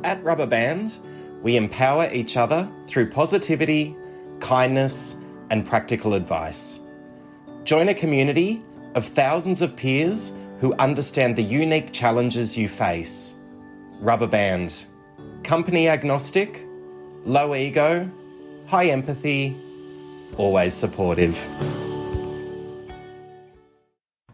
At Rubber Band, we empower each other through positivity, kindness, and practical advice. Join a community of thousands of peers who understand the unique challenges you face. Rubber Band. Company agnostic, low ego, high empathy, always supportive.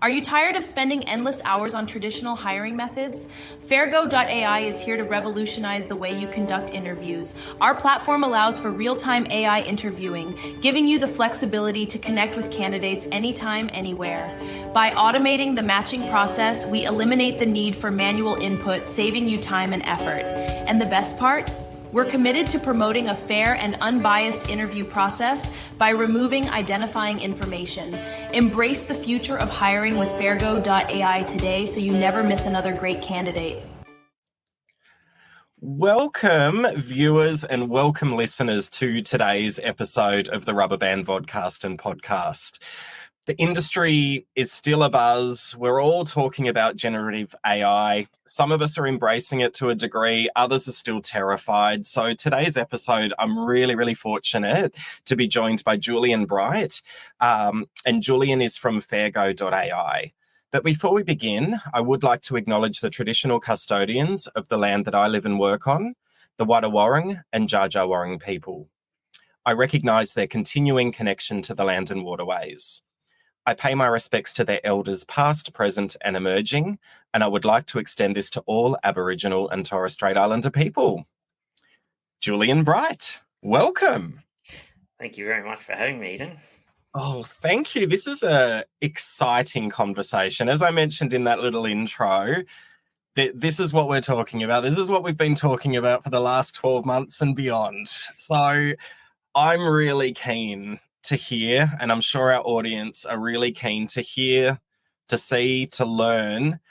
Are you tired of spending endless hours on traditional hiring methods? Fairgo.ai is here to revolutionize the way you conduct interviews. Our platform allows for real-time AI interviewing, giving you the flexibility to connect with candidates anytime, anywhere. By automating the matching process, we eliminate the need for manual input, saving you time and effort. And the best part? We're committed to promoting a fair and unbiased interview process by removing identifying information. Embrace the future of hiring with Fairgo.ai today so you never miss another great candidate. Welcome, viewers, and welcome, listeners, to today's episode of the Rubber Band Vodcast and Podcast. The industry is still abuzz. We're all talking about generative AI. Some of us are embracing it to a degree. Others are still terrified. So today's episode, I'm really fortunate to be joined by Julian Bright. And Julian is from Fairgo.ai. But before we begin, I would like to acknowledge the traditional custodians of the land that I live and work on, the Wadawurrung and Dja Dja Wurrung people. I recognise their continuing connection to the land and waterways. I pay my respects to their elders past, present and emerging, and I would like to extend this to all Aboriginal and Torres Strait Islander people. Julian Bright, welcome. Thank you very much for having me, Eden. Oh, thank you. This is an exciting conversation. As I mentioned in that little intro, this is what we're talking about. This is what we've been talking about for the last 12 months and beyond. So I'm really keen to hear, and I'm sure our audience are really keen to hear, to see, to learn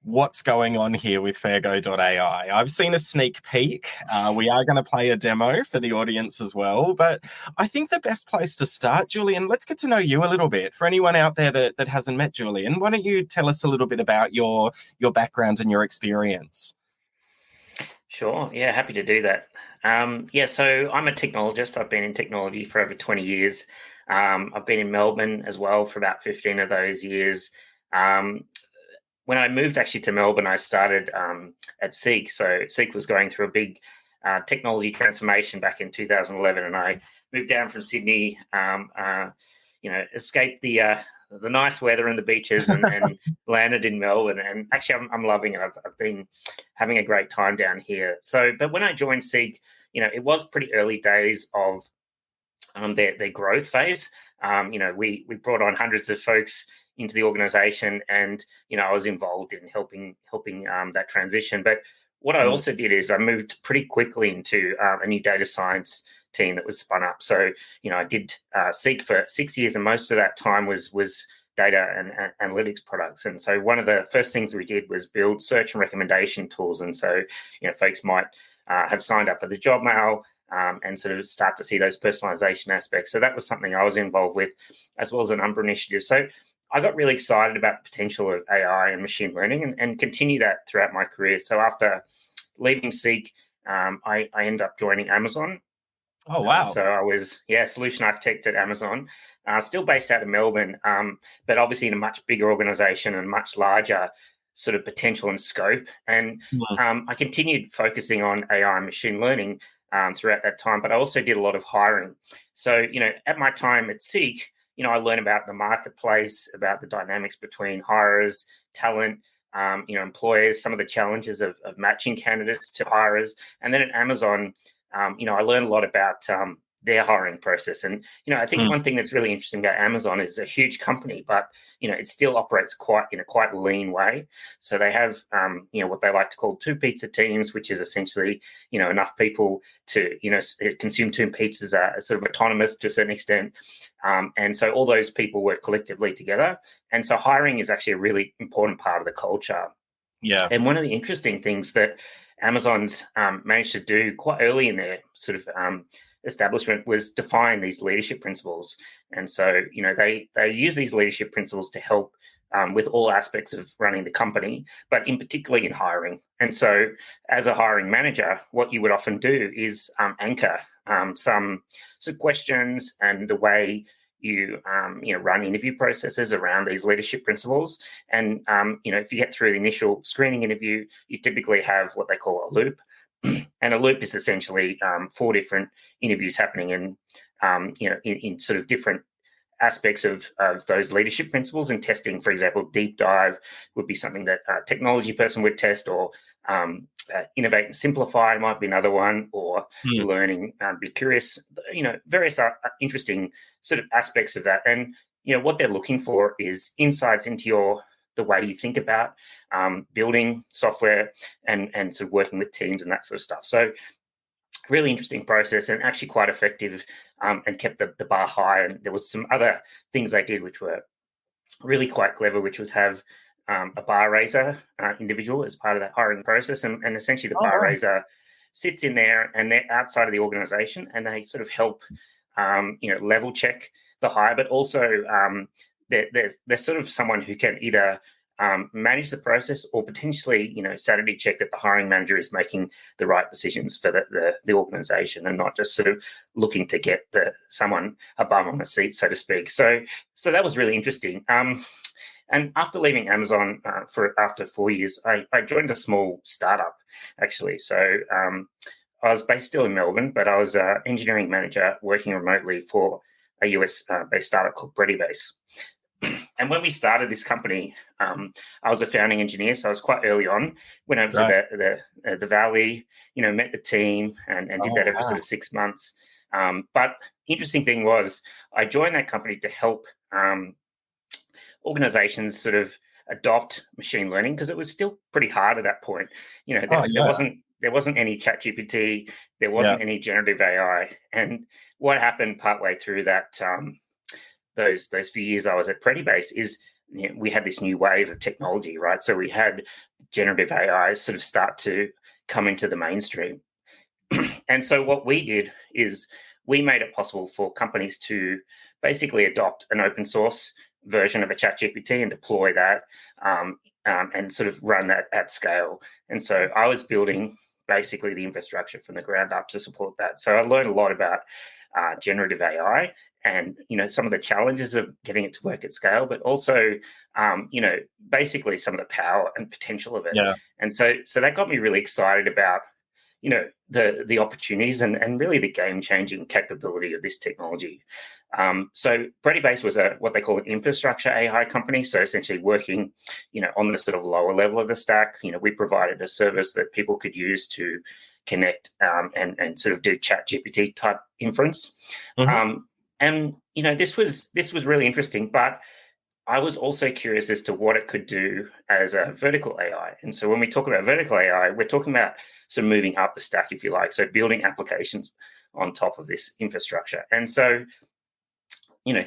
what's going on here with Fairgo.ai. I've seen a sneak peek. We are going to play a demo for the audience as well, but I think the best place to start, Julian, let's get to know you a little bit. For anyone out there that hasn't met Julian, why don't you tell us a little bit about your background and your experience? Sure. Yeah, happy to do that. So I'm a technologist. I've been in technology for over 20 years. I've been in Melbourne as well for about 15 of those years. When I moved actually to Melbourne, I started at Seek. So Seek was going through a big technology transformation back in 2011, and I moved down from Sydney, escaped the nice weather and the beaches and landed in Melbourne. And actually, I'm loving it. I've been having a great time down here. So, but when I joined Seek, it was pretty early days of their growth phase. We brought on hundreds of folks into the organization, and I was involved in helping that transition. But what I also did is I moved pretty quickly into a new data science team that was spun up. So I did Seek for 6 years, and most of that time was data and analytics products. And so one of the first things we did was build search and recommendation tools. And so folks might have signed up for the job mail and sort of start to see those personalization aspects. So that was something I was involved with, as well as a number of initiatives. So I got really excited about the potential of AI and machine learning and continue that throughout my career. So after leaving Seek, I ended up joining Amazon. Oh, wow. So I was, solution architect at Amazon, still based out of Melbourne, but obviously in a much bigger organization and much larger sort of potential and scope. And I continued focusing on AI and machine learning throughout that time, but I also did a lot of hiring. So, at my time at Seek, I learned about the marketplace, about the dynamics between hirers, talent, employers, some of the challenges of matching candidates to hirers. And then at Amazon, I learned a lot about their hiring process. And, I think one thing that's really interesting about Amazon is a huge company, but, it still operates in a quite lean way. So they have, what they like to call two pizza teams, which is essentially, enough people to, consume two pizzas are sort of autonomous to a certain extent. And so all those people work collectively together. And so hiring is actually a really important part of the culture. Yeah. And one of the interesting things that Amazon's managed to do quite early in their sort of establishment was define these leadership principles. And so, they use these leadership principles to help with all aspects of running the company, but in particularly in hiring. And so as a hiring manager, what you would often do is anchor some questions and the way you run interview processes around these leadership principles. And if you get through the initial screening interview, you typically have what they call a loop. And a loop is essentially 4 different interviews happening in sort of different aspects of those leadership principles. And testing, for example, deep dive would be something that a technology person would test, or innovate and simplify might be another one, or learning, be curious, various interesting sort of aspects of that. And what they're looking for is insights into the way you think about building software and sort of working with teams and that sort of stuff. So really interesting process, and actually quite effective, and kept the bar high. And there was some other things they did which were really quite clever, which was have a bar raiser individual as part of that hiring process. And essentially the bar raiser sits in there, and they're outside of the organization, and they sort of help level check the hire, but also they're sort of someone who can either manage the process or potentially, sanity check that the hiring manager is making the right decisions for the organization, and not just sort of looking to get someone a bum on the seat, so to speak. So that was really interesting. And after leaving Amazon after 4 years, I joined a small startup, actually. So I was based still in Melbourne, but I was an engineering manager working remotely for a US-based startup called Base. And when we started this company, I was a founding engineer, so I was quite early on. Went over to the Valley, met the team, and did that over sort of 6 months. But interesting thing was, I joined that company to help organizations sort of adopt machine learning, because it was still pretty hard at that point. There wasn't any ChatGPT, there wasn't any generative AI, and what happened partway through that those few years I was at Base is we had this new wave of technology, right? So we had generative AI sort of start to come into the mainstream. And so what we did is we made it possible for companies to basically adopt an open source version of a ChatGPT and deploy that and sort of run that at scale. And so I was building basically the infrastructure from the ground up to support that. So I learned a lot about generative AI and, some of the challenges of getting it to work at scale, but also, basically some of the power and potential of it. Yeah. And so that got me really excited about, the opportunities and really the game-changing capability of this technology. So Base was what they call an infrastructure AI company. So essentially working, on the sort of lower level of the stack. We provided a service that people could use to connect and sort of do ChatGPT type inference. Mm-hmm. And this was really interesting, but I was also curious as to what it could do as a vertical AI. And so when we talk about vertical AI, we're talking about sort of moving up the stack, if you like, so building applications on top of this infrastructure. And so,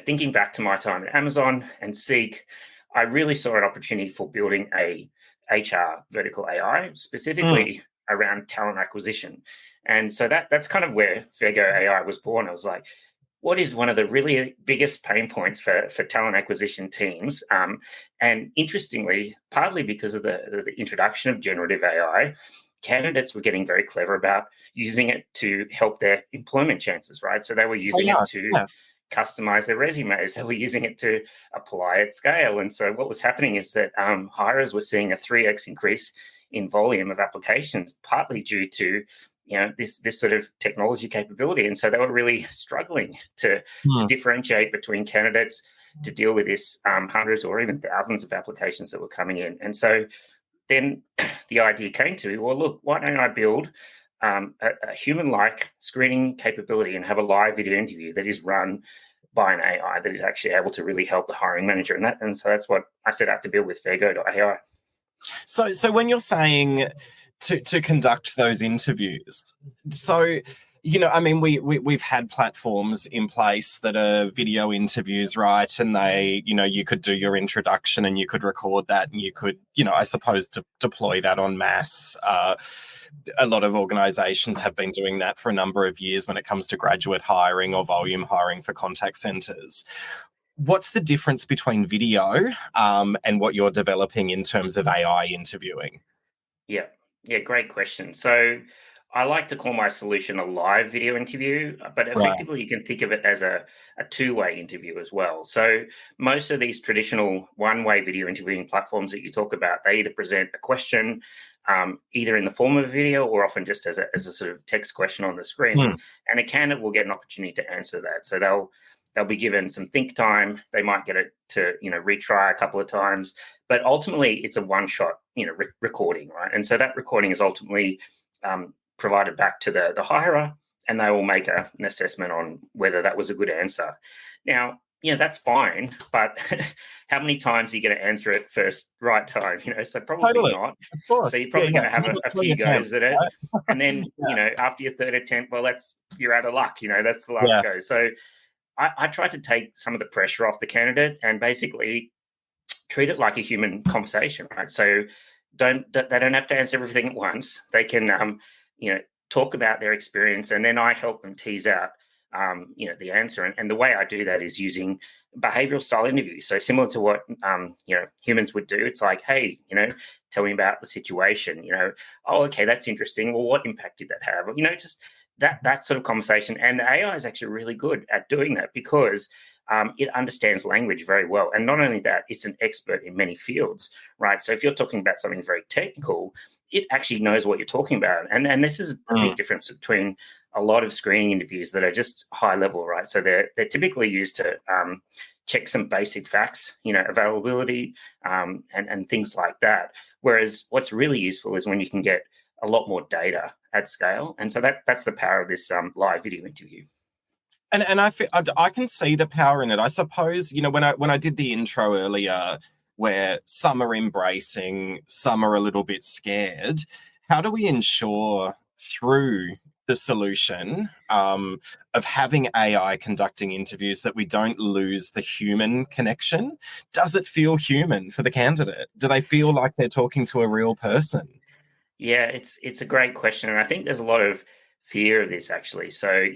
thinking back to my time at Amazon and Seek, I really saw an opportunity for building a HR vertical AI, specifically around talent acquisition. And so that's kind of where Fairgo.ai was born. I was like, what is one of the really biggest pain points for talent acquisition teams? And interestingly, partly because of the introduction of generative AI, candidates were getting very clever about using it to help their employment chances, right? So they were using it to customize their resumes. They were using it to apply at scale. And so what was happening is that hirers were seeing a 3x increase in volume of applications, partly due to this sort of technology capability. And so they were really struggling to differentiate between candidates, to deal with this hundreds or even thousands of applications that were coming in. And so then the idea came to me, well, look, why don't I build a human-like screening capability and have a live video interview that is run by an AI that is actually able to really help the hiring manager in that. And so that's what I set out to build with Fairgo.ai. So when you're saying to conduct those interviews, so we've had platforms in place that are video interviews, right? And they, you could do your introduction and you could record that and you could, I suppose, deploy that en masse. A lot of organizations have been doing that for a number of years when it comes to graduate hiring or volume hiring for contact centers. what's the difference between video and what you're developing in terms of AI interviewing? Yeah, great question. So I like to call my solution a live video interview, but Right. effectively you can think of it as a two-way interview as well. So most of these traditional one-way video interviewing platforms that you talk about, they either present a question either in the form of a video or often just as a sort of text question on the screen, and a candidate will get an opportunity to answer that. So they'll be given some think time. They might get it to retry a couple of times, but ultimately it's a one-shot recording, right? And so that recording is ultimately provided back to the hirer, and they will make an assessment on whether that was a good answer. Now, that's fine, but how many times are you going to answer it first right time? So probably Totally. not. Of course. So you're probably going to have a few goes at it, right? and then after your third attempt, well, you're out of luck. That's the last go. So I try to take some of the pressure off the candidate and basically treat it like a human conversation, right? So they don't have to answer everything at once. They can talk about their experience, and then I help them tease out the answer. And the way I do that is using behavioral style interviews. So similar to what humans would do. It's like, hey, tell me about the situation. Oh, okay, that's interesting. Well, what impact did that have? Just that sort of conversation. And the AI is actually really good at doing that because it understands language very well. And not only that, it's an expert in many fields, right? So if you're talking about something very technical, it actually knows what you're talking about. And this is a big difference between a lot of screening interviews that are just high level, right? So they're typically used to check some basic facts, availability and things like that. Whereas what's really useful is when you can get a lot more data at scale. And so that's the power of this live video interview. And I can see the power in it. I suppose, when I did the intro earlier, where some are embracing, some are a little bit scared, how do we ensure through the solution of having AI conducting interviews that we don't lose the human connection? Does it feel human for the candidate? Do they feel like they're talking to a real person? Yeah, it's a great question. And I think there's a lot of fear of this actually. So,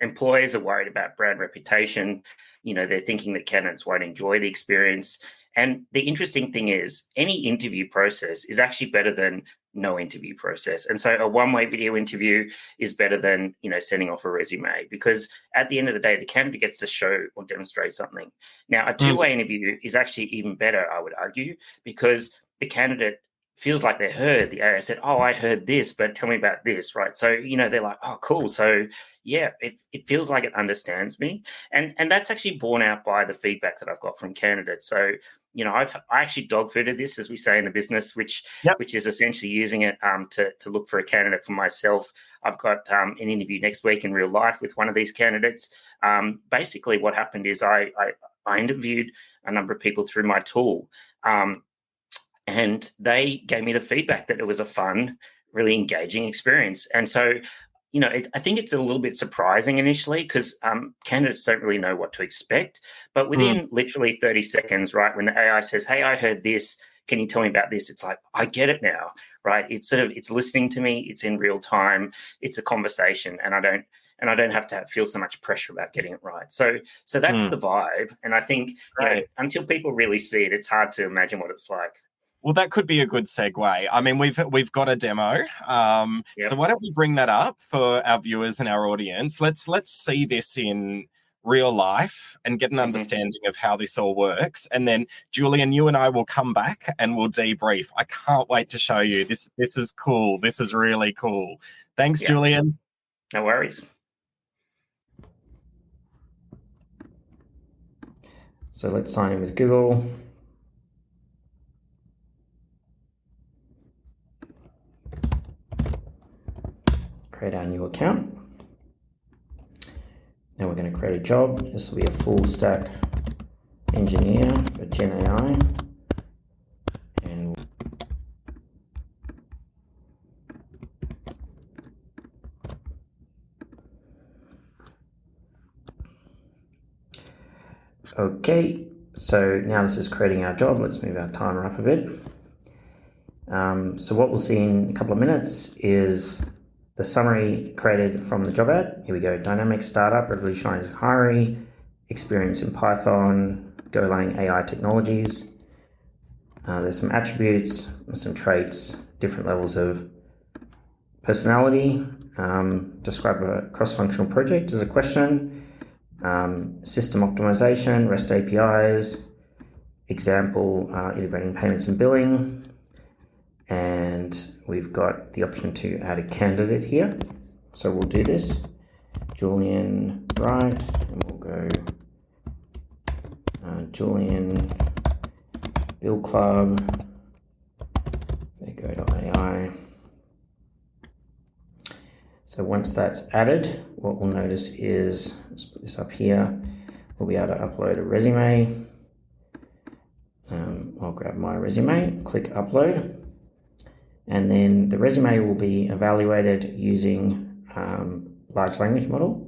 employers are worried about brand reputation. They're thinking that candidates won't enjoy the experience. And the interesting thing is any interview process is actually better than no interview process. And so a one-way video interview is better than, sending off a resume, because at the end of the day, the candidate gets to show or demonstrate something. Now, a two-way interview is actually even better, I would argue, because the candidate feels like they heard. The AI said, oh, I heard this, but tell me about this, right? So, they're like, oh, cool. So yeah, it feels like it understands me. And that's actually borne out by the feedback that I've got from candidates. So, I actually dog fooded this, as we say in the business, which is essentially using it to look for a candidate for myself. I've got an interview next week in real life with one of these candidates. Basically, what happened is I interviewed a number of people through my tool, and they gave me the feedback that it was a fun, really engaging experience. And so, I think it's a little bit surprising initially because candidates don't really know what to expect. But within literally 30 seconds, right, when the AI says, hey, I heard this, can you tell me about this? It's like, I get it now, right? It's listening to me. It's in real time. It's a conversation, and I don't have to feel so much pressure about getting it right. So that's the vibe. And I think until people really see it, it's hard to imagine what it's like. Well, that could be a good segue. I mean, we've got a demo. So why don't we bring that up for our viewers and our audience? Let's see this in real life and get an understanding of how this all works. And then, Julian, you and I will come back and we'll debrief. I can't wait to show you. This is cool. This is really cool. Thanks, Julian. No worries. So let's sign in with Google. Create our new account. Now we're going to create a job. This will be a full stack engineer for Gen AI. And okay, so now this is creating our job. Let's move our timer up a bit. So what we'll see in a couple of minutes is the summary created from the job ad. Here we go. Dynamic startup, revolutionizing hiring, experience in Python, Golang AI technologies. There's some attributes, some traits, different levels of personality. Describe a cross-functional project as a question. System optimization, REST APIs, example, integrating payments and billing. And we've got the option to add a candidate here. So we'll do this. Julian Wright, and we'll go Julian Bill Club, Fairgo.ai. So once that's added, what we'll notice is, let's put this up here, we'll be able to upload a resume. I'll grab my resume, click upload, and then the resume will be evaluated using large language model.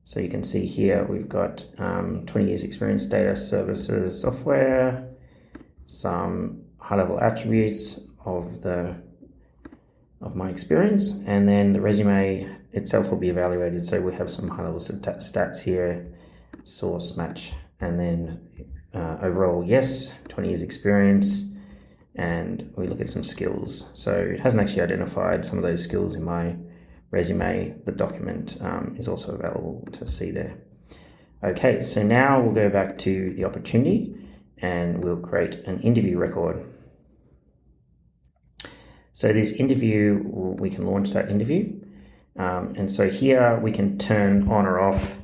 So you can see here we've got 20 years experience, data services, software, some high-level attributes of my experience, and then the resume itself will be evaluated. So we have some high-level stats here, source match, and then overall, yes, 20 years experience, and we look at some skills. So it hasn't actually identified some of those skills in my resume. The document is also available to see there. Okay, so now we'll go back to the opportunity and we'll create an interview record. So this interview, we can launch that interview. And so here we can turn on or off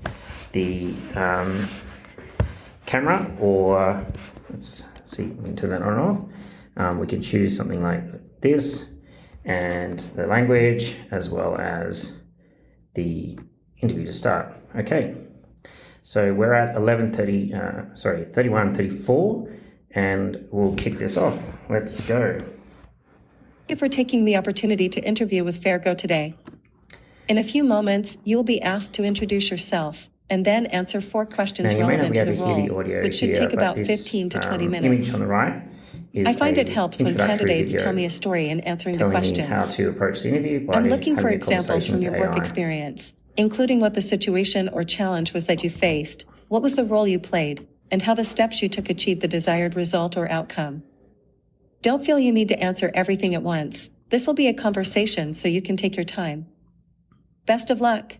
the camera, or let's see, we can turn that on and off. We can choose something like this, and the language, as well as the interview to start. Okay, so we're at 31:34, and we'll kick this off. Let's go. Thank you for taking the opportunity to interview with Fairgo today. In a few moments, you will be asked to introduce yourself and then answer 4 questions relevant to the role, which should take about 15 to 20 minutes. Image on the right is I find it helps when candidates tell me a story in answering the questions. How to approach the interview by I'm looking for having a examples from conversation your with work AI. experience, including what the situation or challenge was that you faced, what was the role you played, and how the steps you took achieved the desired result or outcome. Don't feel you need to answer everything at once. This will be a conversation, so you can take your time. Best of luck.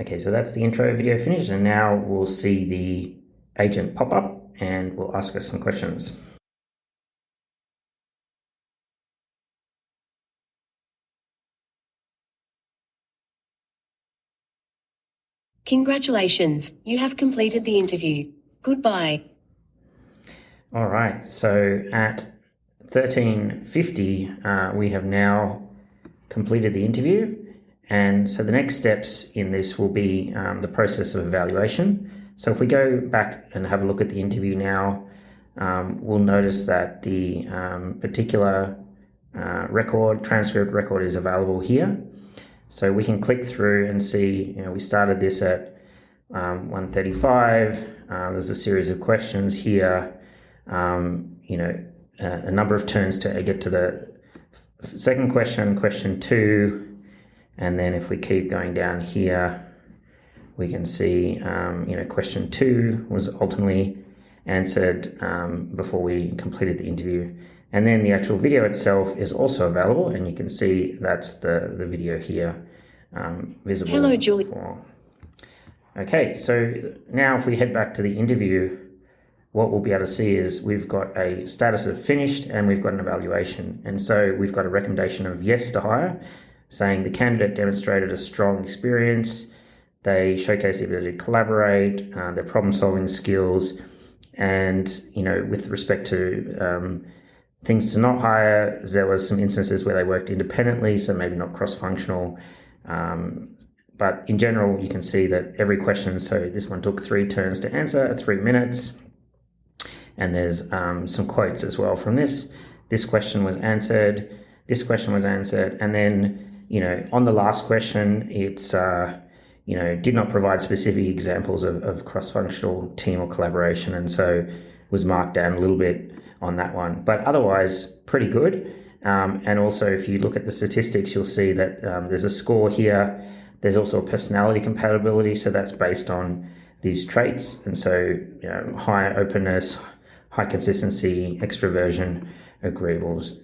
Okay, so that's the intro video finished, and now we'll see the agent pop up and will ask us some questions. Congratulations, you have completed the interview. Goodbye. All right, so at 13:50, we have now completed the interview. And so the next steps in this will be the process of evaluation. So if we go back and have a look at the interview now, we'll notice that the particular transcript record is available here. So we can click through and see, we started this at 1:35. There's a series of questions here, a number of turns to get to the second question, question 2. And then if we keep going down here, we can see, question 2 was ultimately answered before we completed the interview. And then the actual video itself is also available, and you can see that's the video here visible. Hello, Julie. Okay, so now if we head back to the interview, what we'll be able to see is we've got a status of finished and we've got an evaluation. And so we've got a recommendation of yes to hire, saying the candidate demonstrated a strong experience, they showcase the ability to collaborate, their problem-solving skills, and with respect to things to not hire, there was some instances where they worked independently, so maybe not cross-functional. But in general, you can see that every question, so this one took 3 turns to answer, 3 minutes, and there's some quotes as well from this. This question was answered, this question was answered, and then on the last question, it's, did not provide specific examples of cross-functional team or collaboration, and so was marked down a little bit on that one. But otherwise, pretty good. And also, if you look at the statistics, you'll see that there's a score here. There's also a personality compatibility, so that's based on these traits. And so, high openness, high consistency, extroversion, agreeables,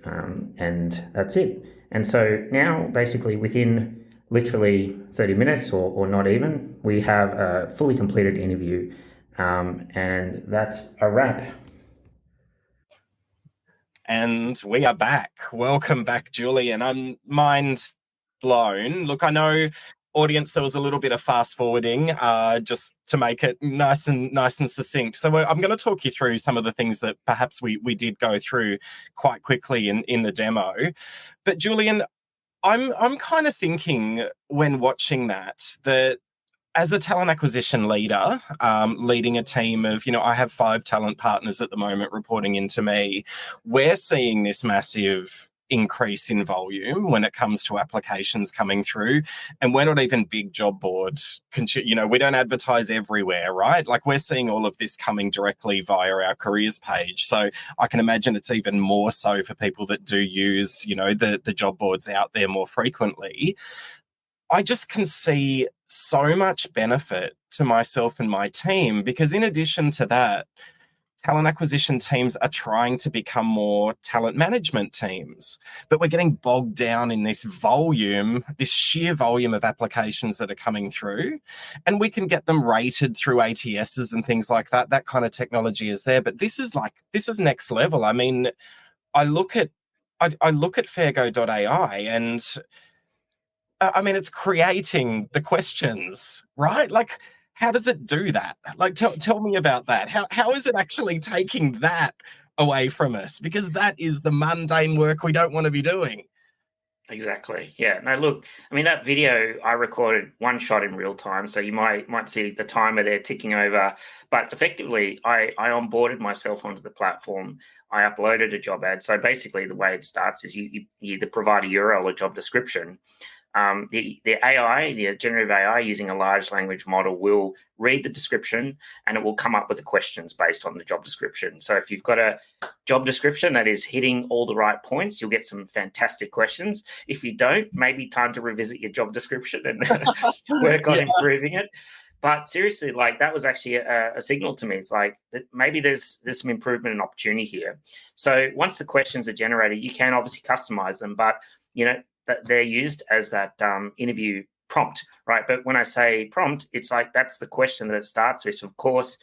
and that's it. And so now, basically, within literally 30 minutes or not even, we have a fully completed interview, and that's a wrap. And we are back. Welcome back, Julian. I'm mind blown. Look, I know, audience, there was a little bit of fast forwarding just to make it nice and succinct. So I'm going to talk you through some of the things that perhaps we did go through quite quickly in the demo. But Julian, I'm kind of thinking when watching that as a talent acquisition leader, leading a team of, I have 5 talent partners at the moment reporting into me, we're seeing this massive increase in volume when it comes to applications coming through. And we're not even big job boards. We don't advertise everywhere, right? Like, we're seeing all of this coming directly via our careers page. So I can imagine it's even more so for people that do use, the job boards out there more frequently. I just can see so much benefit to myself and my team, because in addition to that, talent acquisition teams are trying to become more talent management teams, but we're getting bogged down in this sheer volume of applications that are coming through, and we can get them rated through ATSs and things like that. That kind of technology is there, but this is next level. I mean, I look at Fairgo.ai and it's creating the questions, right? Like, how does it do that? Like, tell me about that. How is it actually taking that away from us? Because that is the mundane work we don't want to be doing. Exactly. Yeah. No, look, that video I recorded one shot in real time, so you might see the timer there ticking over. But effectively, I onboarded myself onto the platform. I uploaded a job ad. So basically, the way it starts is you either provide a URL or job description. The AI, the generative AI, using a large language model, will read the description and it will come up with the questions based on the job description. So if you've got a job description that is hitting all the right points, you'll get some fantastic questions. If you don't, maybe time to revisit your job description and work on improving it. But seriously, that was actually a signal to me. It's like that maybe there's some improvement and opportunity here. So once the questions are generated, you can obviously customize them, but that they're used as that interview prompt, right? But when I say prompt, it's like that's the question that it starts with. Of course,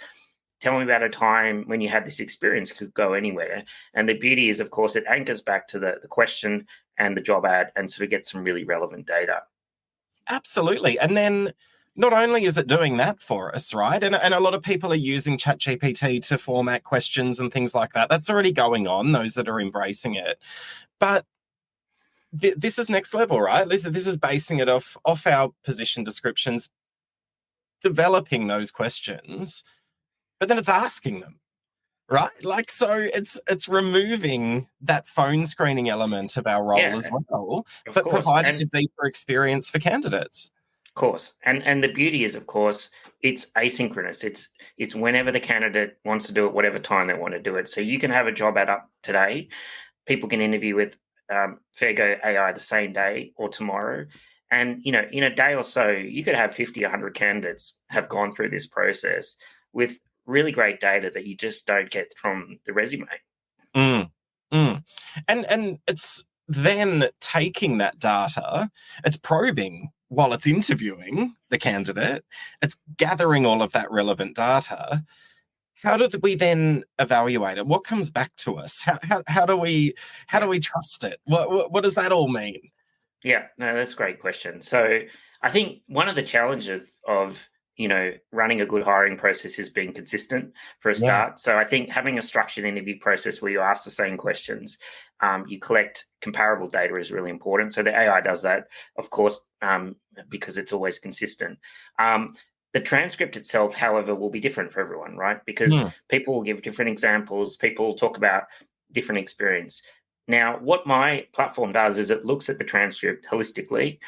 tell me about a time when you had this experience. Could go anywhere. And the beauty is, of course, it anchors back to the question and the job ad and sort of gets some really relevant data. Absolutely. And then not only is it doing that for us, right? And a lot of people are using ChatGPT to format questions and things like that. That's already going on, those that are embracing it. But this is next level, right? This is basing it off our position descriptions, developing those questions, but then it's asking them, right? Like, so it's removing that phone screening element of our role as well, but providing a deeper experience for candidates. Of course. And the beauty is, of course, it's asynchronous. It's whenever the candidate wants to do it, whatever time they want to do it. So you can have a job ad up today. People can interview with Fairgo.ai the same day or tomorrow. And, in a day or so, you could have 50, 100 candidates have gone through this process with really great data that you just don't get from the resume. And it's then taking that data, it's probing while it's interviewing the candidate, it's gathering all of that relevant data. How do we then evaluate it? What comes back to us? How do we trust it? What does that all mean? Yeah, no, that's a great question. So I think one of the challenges of running a good hiring process is being consistent for a start. Yeah. So I think having a structured interview process where you ask the same questions, you collect comparable data is really important. So the AI does that, of course, because it's always consistent. The transcript itself, however, will be different for everyone, right? Because people will give different examples. People will talk about different experience. Now, what my platform does is it looks at the transcript holistically,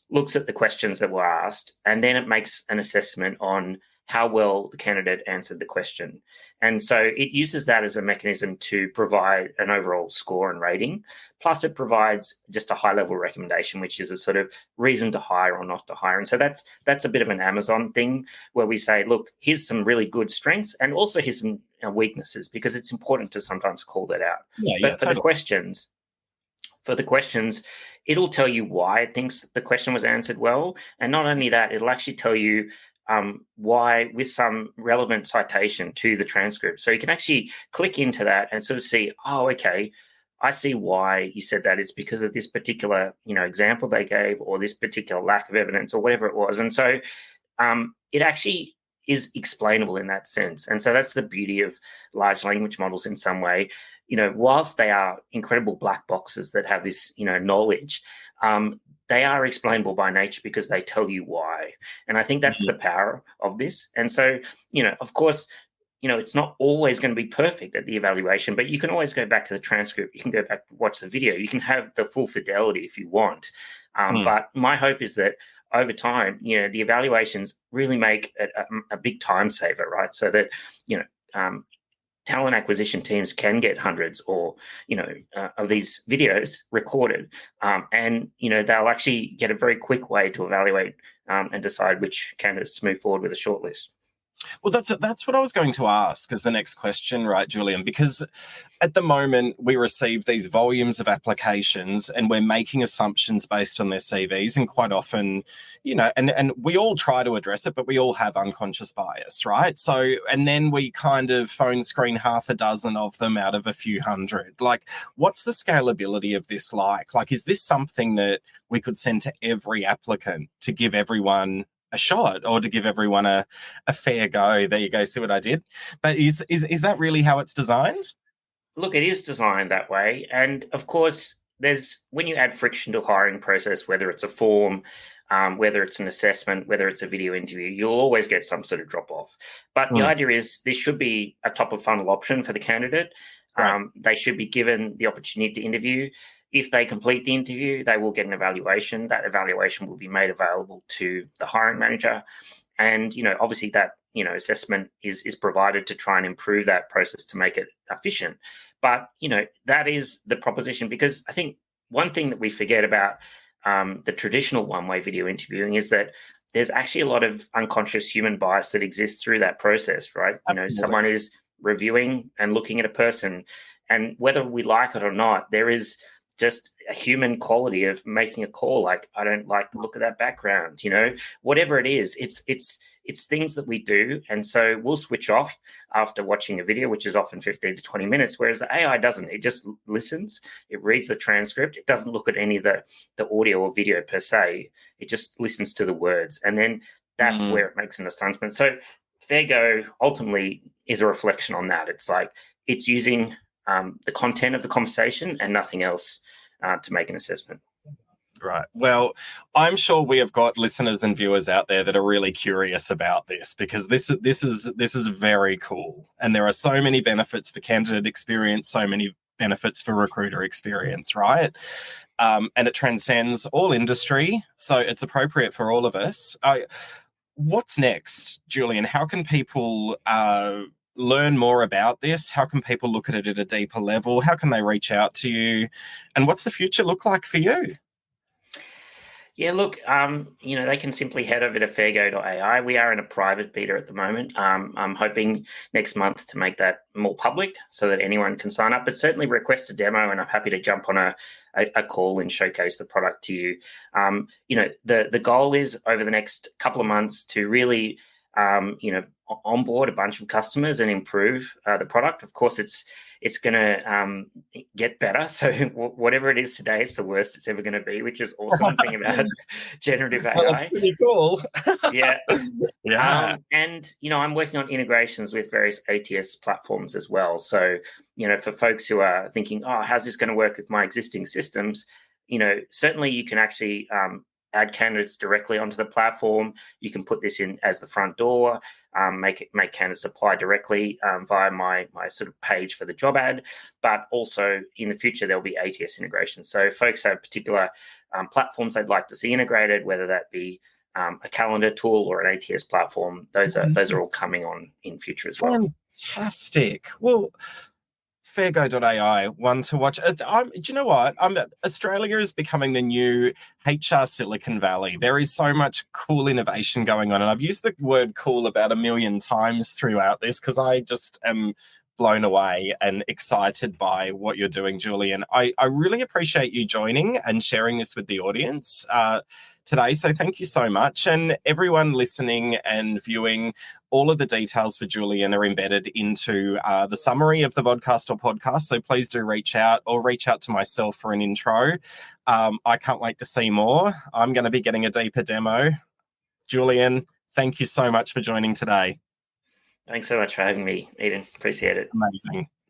looks at the questions that were asked, and then it makes an assessment on how well the candidate answered the question. And so it uses that as a mechanism to provide an overall score and rating. Plus, it provides just a high-level recommendation, which is a sort of reason to hire or not to hire. And so that's a bit of an Amazon thing where we say, look, here's some really good strengths and also here's some weaknesses, because it's important to sometimes call that out. But for the questions, it'll tell you why it thinks the question was answered well. And not only that, it'll actually tell you why with some relevant citation to the transcript. So you can actually click into that and sort of see, oh, okay, I see why you said that. It's because of this particular, example they gave, or this particular lack of evidence, or whatever it was. And so it actually is explainable in that sense. And so that's the beauty of large language models in some way. Whilst they are incredible black boxes that have this, knowledge, they are explainable by nature because they tell you why. And I think that's the power of this. And so, of course, it's not always going to be perfect at the evaluation, but you can always go back to the transcript. You can go back and watch the video. You can have the full fidelity if you want. But my hope is that over time, the evaluations really make a big time saver, right? So that, talent acquisition teams can get hundreds or, of these videos recorded. And, they'll actually get a very quick way to evaluate and decide which candidates to move forward with a shortlist. Well, that's what I was going to ask as the next question, right, Julian? Because at the moment we receive these volumes of applications and we're making assumptions based on their CVs, and quite often, and we all try to address it, but we all have unconscious bias, right? So, and then we kind of phone screen half a dozen of them out of a few hundred. Like, what's the scalability of this like? Like, is this something that we could send to every applicant to give everyone a shot, or to give everyone a fair go? There you go. See what I did? But is that really how it's designed? Look, it is designed that way. And of course, when you add friction to a hiring process, whether it's a form, whether it's an assessment, whether it's a video interview, you'll always get some sort of drop off. But the idea is this should be a top of funnel option for the candidate. Right. They should be given the opportunity to interview. If they complete the interview, they will get an evaluation. That evaluation will be made available to the hiring manager. And, obviously that, assessment is provided to try and improve that process to make it efficient. But, that is the proposition, because I think one thing that we forget about the traditional one-way video interviewing is that there's actually a lot of unconscious human bias that exists through that process, right? Absolutely. Someone is reviewing and looking at a person, and whether we like it or not, there is just a human quality of making a call. Like, I don't like the look of that background, whatever it is, it's things that we do. And so we'll switch off after watching a video, which is often 15 to 20 minutes, whereas the AI doesn't. It just listens, it reads the transcript, it doesn't look at any of the audio or video per se, it just listens to the words. And then that's where it makes an assumption. So Fairgo ultimately is a reflection on that. It's like, it's using the content of the conversation and nothing else to make an assessment. Right. Well, I'm sure we have got listeners and viewers out there that are really curious about this, because this is very cool, and there are so many benefits for candidate experience, so many benefits for recruiter experience, right? And it transcends all industry, so it's appropriate for all of us. What's next, Julian? How can people learn more about this? How can people look at it at a deeper level? How can they reach out to you? And what's the future look like for you? Yeah, look, they can simply head over to Fairgo.ai. We are in a private beta at the moment. I'm hoping next month to make that more public so that anyone can sign up, but certainly request a demo, and I'm happy to jump on a call and showcase the product to you. The goal is over the next couple of months to really, onboard a bunch of customers and improve the product. Of course, it's going to get better. So whatever it is today, it's the worst it's ever going to be, which is also one thing about generative AI. Well, that's pretty cool. Yeah. Yeah. And, I'm working on integrations with various ATS platforms as well. So, for folks who are thinking, oh, how's this going to work with my existing systems? Certainly you can actually add candidates directly onto the platform. You can put this in as the front door, make candidates apply directly via my sort of page for the job ad. But also in the future, there'll be ATS integration. So folks have particular platforms they'd like to see integrated, whether that be a calendar tool or an ATS platform. Those are all coming on in future as well. Fantastic. Well, Fairgo.ai, one to watch. Do you know what? Australia is becoming the new HR Silicon Valley. There is so much cool innovation going on. And I've used the word cool about 1 million times throughout this because I just am blown away and excited by what you're doing, Julian. I really appreciate you joining and sharing this with the audience today. So thank you so much. And everyone listening and viewing, all of the details for Julian are embedded into the summary of the vodcast or podcast. So please do reach out or reach out to myself for an intro. I can't wait to see more. I'm going to be getting a deeper demo. Julian, thank you so much for joining today. Thanks so much for having me, Eden. Appreciate it. Amazing.